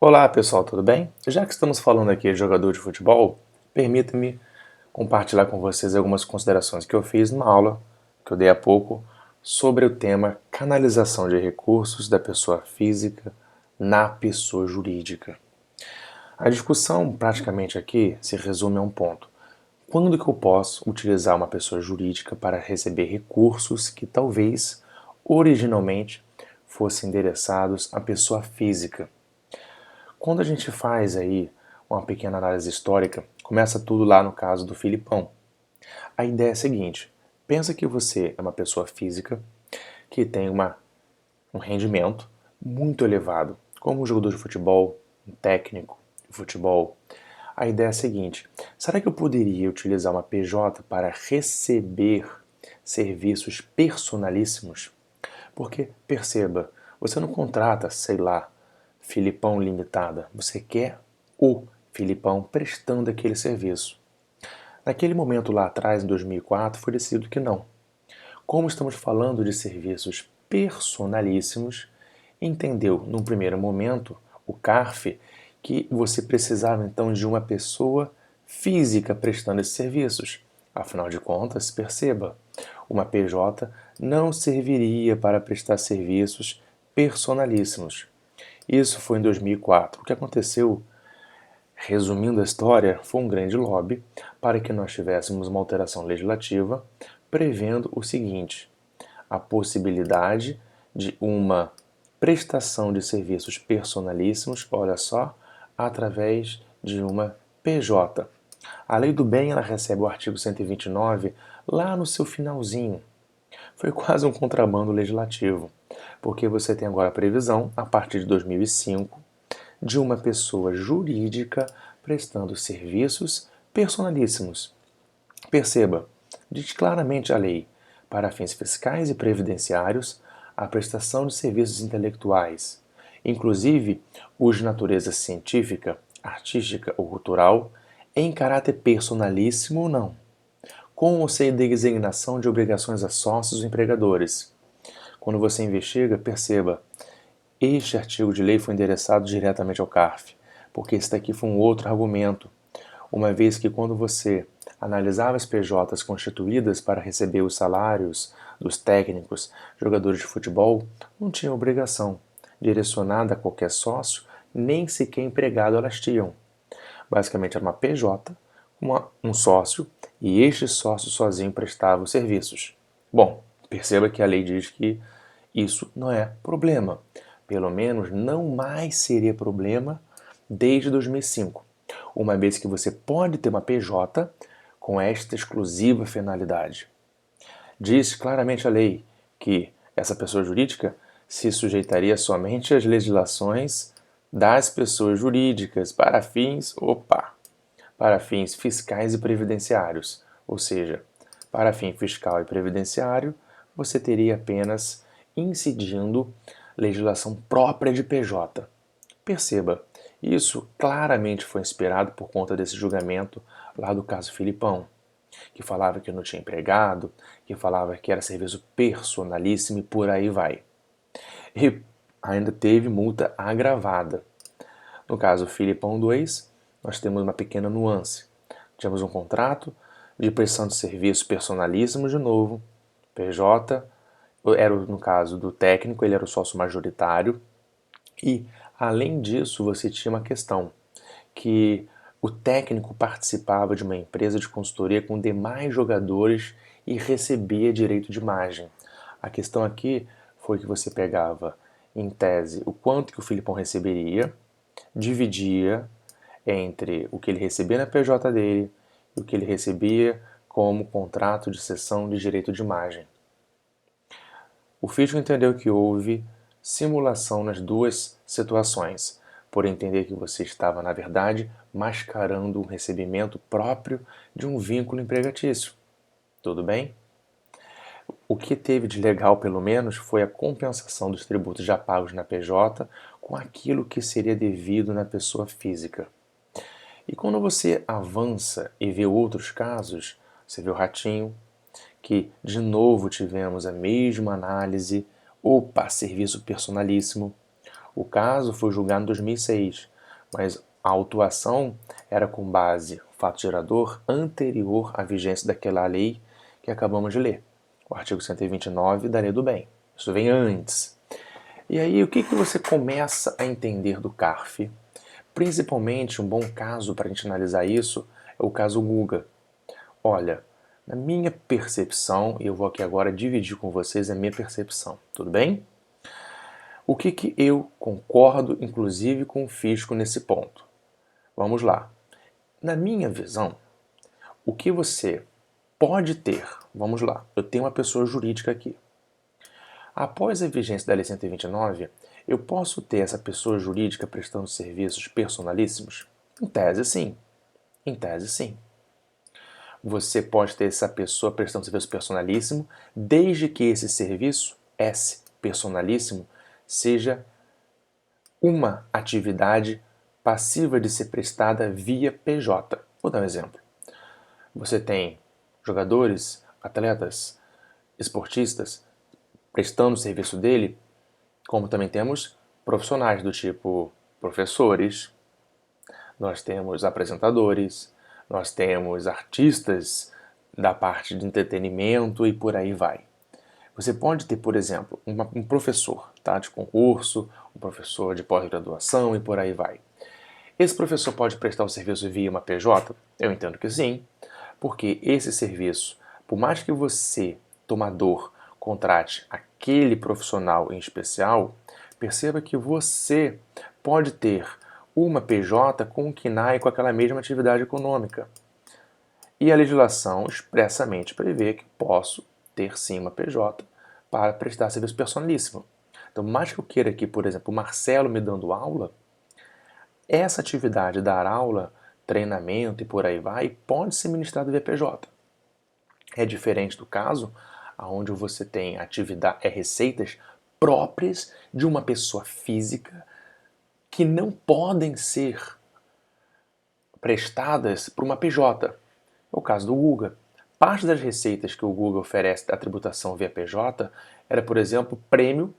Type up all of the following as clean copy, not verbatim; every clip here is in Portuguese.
Olá pessoal, tudo bem? Já que estamos falando aqui de jogador de futebol, permita-me compartilhar com vocês algumas considerações que eu fiz numa aula que eu dei há pouco sobre o tema canalização de recursos da pessoa física na pessoa jurídica. A discussão praticamente aqui se resume a um ponto. Quando que eu posso utilizar uma pessoa jurídica para receber recursos que talvez originalmente fossem endereçados à pessoa física? Quando a gente faz aí uma pequena análise histórica, começa tudo lá no caso do Filipão. A ideia é a seguinte: pensa que você é uma pessoa física que tem um rendimento muito elevado, como um jogador de futebol, um técnico de futebol. A ideia é a seguinte: será que eu poderia utilizar uma PJ para receber serviços personalíssimos? Porque, perceba, você não contrata, sei lá, Filipão Limitada. Você quer o Filipão prestando aquele serviço. Naquele momento lá atrás, em 2004, foi decidido que não. Como estamos falando de serviços personalíssimos, entendeu, num primeiro momento, o CARF, que você precisava então de uma pessoa física prestando esses serviços. Afinal de contas, perceba, uma PJ não serviria para prestar serviços personalíssimos. Isso foi em 2004. O que aconteceu, resumindo a história, foi um grande lobby para que nós tivéssemos uma alteração legislativa prevendo o seguinte: a possibilidade de uma prestação de serviços personalíssimos, olha só, através de uma PJ. A Lei do Bem ela recebe o artigo 129 lá no seu finalzinho. Foi quase um contrabando legislativo, porque você tem agora a previsão, a partir de 2005, de uma pessoa jurídica prestando serviços personalíssimos. Perceba, diz claramente a lei, para fins fiscais e previdenciários, a prestação de serviços intelectuais, inclusive os de natureza científica, artística ou cultural, em caráter personalíssimo ou não, com ou sem designação de obrigações a sócios ou empregadores. Quando você investiga, perceba, este artigo de lei foi endereçado diretamente ao CARF, porque esse daqui foi um outro argumento, uma vez que quando você analisava as PJs constituídas para receber os salários dos técnicos, jogadores de futebol, não tinha obrigação direcionada a qualquer sócio, nem sequer empregado elas tinham. Basicamente era uma PJ, um sócio, e este sócio sozinho prestava os serviços. Bom, perceba que a lei diz que isso não é problema. Pelo menos não mais seria problema desde 2005, uma vez que você pode ter uma PJ com esta exclusiva finalidade. Diz claramente a lei que essa pessoa jurídica se sujeitaria somente às legislações das pessoas jurídicas para fins fiscais e previdenciários. Ou seja, para fim fiscal e previdenciário, você teria apenas incidindo legislação própria de PJ. Perceba, isso claramente foi inspirado por conta desse julgamento lá do caso Filipão, que falava que não tinha empregado, que falava que era serviço personalíssimo e por aí vai. E ainda teve multa agravada. No caso Filipão 2, nós temos uma pequena nuance. Tínhamos um contrato de prestação de serviço personalíssimo de novo, PJ, era no caso do técnico, ele era o sócio majoritário, e além disso você tinha uma questão, que o técnico participava de uma empresa de consultoria com demais jogadores e recebia direito de imagem. A questão aqui foi que você pegava, em tese, o quanto que o Filipão receberia, dividia entre o que ele recebia na PJ dele e o que ele recebia como contrato de cessão de direito de imagem. O Fisco entendeu que houve simulação nas duas situações, por entender que você estava, na verdade, mascarando um recebimento próprio de um vínculo empregatício. Tudo bem? O que teve de legal, pelo menos, foi a compensação dos tributos já pagos na PJ com aquilo que seria devido na pessoa física. E quando você avança e vê outros casos, você vê o Ratinho, que de novo tivemos a mesma análise, opa, serviço personalíssimo. O caso foi julgado em 2006, mas a autuação era com base no fato gerador anterior à vigência daquela lei que acabamos de ler, o artigo 129 da Lei do Bem. Isso vem antes. E aí, o que você começa a entender do CARF? Principalmente, um bom caso para a gente analisar isso é o caso Guga. Olha, na minha percepção, e eu vou aqui agora dividir com vocês a minha percepção, tudo bem? O que eu concordo, inclusive, com o fisco nesse ponto? Vamos lá. Na minha visão, o que você pode ter, vamos lá, eu tenho uma pessoa jurídica aqui. Após a vigência da Lei 129, eu posso ter essa pessoa jurídica prestando serviços personalíssimos? Em tese, sim. Em tese, sim. Você pode ter essa pessoa prestando serviço personalíssimo, desde que esse serviço, esse personalíssimo, seja uma atividade passiva de ser prestada via PJ. Vou dar um exemplo. Você tem jogadores, atletas, esportistas prestando o serviço dele, como também temos profissionais do tipo professores, nós temos apresentadores, nós temos artistas da parte de entretenimento e por aí vai. Você pode ter, por exemplo, um professor de concurso, um professor de pós-graduação e por aí vai. Esse professor pode prestar o serviço via uma PJ? Eu entendo que sim, porque esse serviço, por mais que você, tomador, contrate aquele profissional em especial, perceba que você pode ter uma PJ com o KNAI com aquela mesma atividade econômica. E a legislação expressamente prevê que posso ter sim uma PJ para prestar serviço personalíssimo. Então, mais que eu queira aqui, por exemplo, o Marcelo me dando aula, essa atividade, dar aula, treinamento e por aí vai, pode ser ministrado via PJ. É diferente do caso onde você tem receitas próprias de uma pessoa física que não podem ser prestadas por uma PJ. É o caso do Guga. Parte das receitas que o Guga oferece da tributação via PJ era, por exemplo, prêmio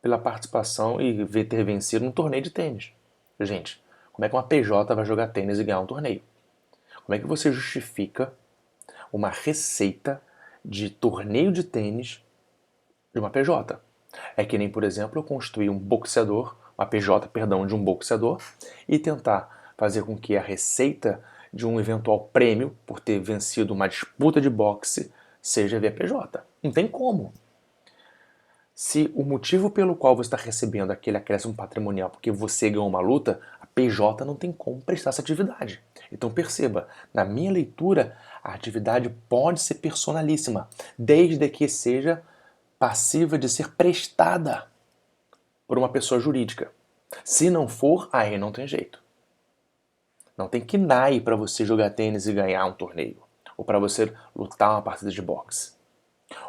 pela participação e ter vencido um torneio de tênis. Gente, como é que uma PJ vai jogar tênis e ganhar um torneio? Como é que você justifica uma receita de torneio de tênis de uma PJ? É que nem, por exemplo, eu construir um boxeador, uma PJ, perdão, de um boxeador e tentar fazer com que a receita de um eventual prêmio por ter vencido uma disputa de boxe seja via PJ. Não tem como. Se o motivo pelo qual você está recebendo aquele acréscimo patrimonial porque você ganhou uma luta, a PJ não tem como prestar essa atividade. Então perceba, na minha leitura, a atividade pode ser personalíssima, desde que seja passiva de ser prestada por uma pessoa jurídica. Se não for, aí não tem jeito. Não tem KNAI para você jogar tênis e ganhar um torneio, ou para você lutar uma partida de boxe.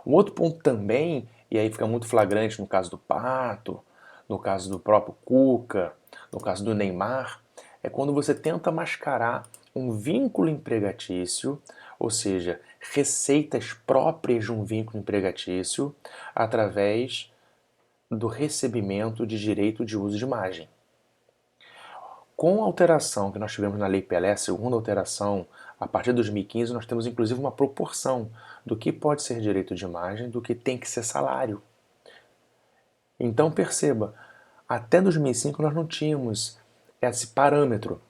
Um outro ponto também, e aí fica muito flagrante no caso do Pato, no caso do próprio Cuca, no caso do Neymar, é quando você tenta mascarar um vínculo empregatício, ou seja, receitas próprias de um vínculo empregatício, através do recebimento de direito de uso de imagem. Com a alteração que nós tivemos na Lei Pelé, a segunda alteração, a partir de 2015, nós temos inclusive uma proporção do que pode ser direito de imagem do que tem que ser salário. Então perceba, até 2005 nós não tínhamos esse parâmetro.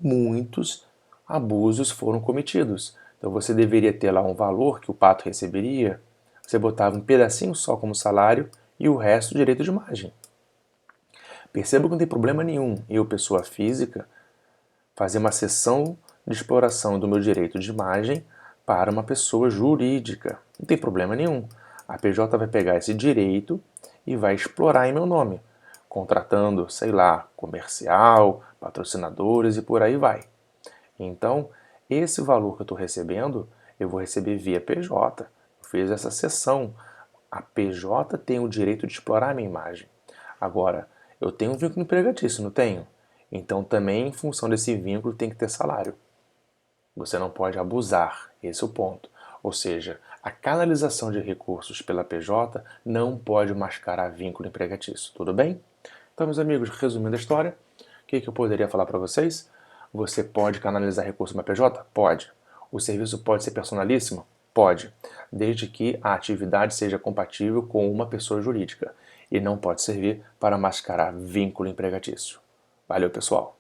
Muitos abusos foram cometidos. Então você deveria ter lá um valor que o Pato receberia, você botava um pedacinho só como salário e o resto direito de imagem. Perceba que não tem problema nenhum eu, pessoa física, fazer uma cessão de exploração do meu direito de imagem para uma pessoa jurídica. Não tem problema nenhum. A PJ vai pegar esse direito e vai explorar em meu nome, contratando, sei lá, comercial, patrocinadores e por aí vai. Então, esse valor que eu estou recebendo, eu vou receber via PJ. Eu fiz essa cessão. A PJ tem o direito de explorar a minha imagem. Agora, eu tenho um vínculo empregatício, não tenho? Então, também, em função desse vínculo, tem que ter salário. Você não pode abusar, esse é o ponto. Ou seja, a canalização de recursos pela PJ não pode mascarar vínculo empregatício, tudo bem? Então, meus amigos, resumindo a história, o que eu poderia falar para vocês? Você pode canalizar recurso no PJ? Pode. O serviço pode ser personalíssimo? Pode, desde que a atividade seja compatível com uma pessoa jurídica e não pode servir para mascarar vínculo empregatício. Valeu, pessoal!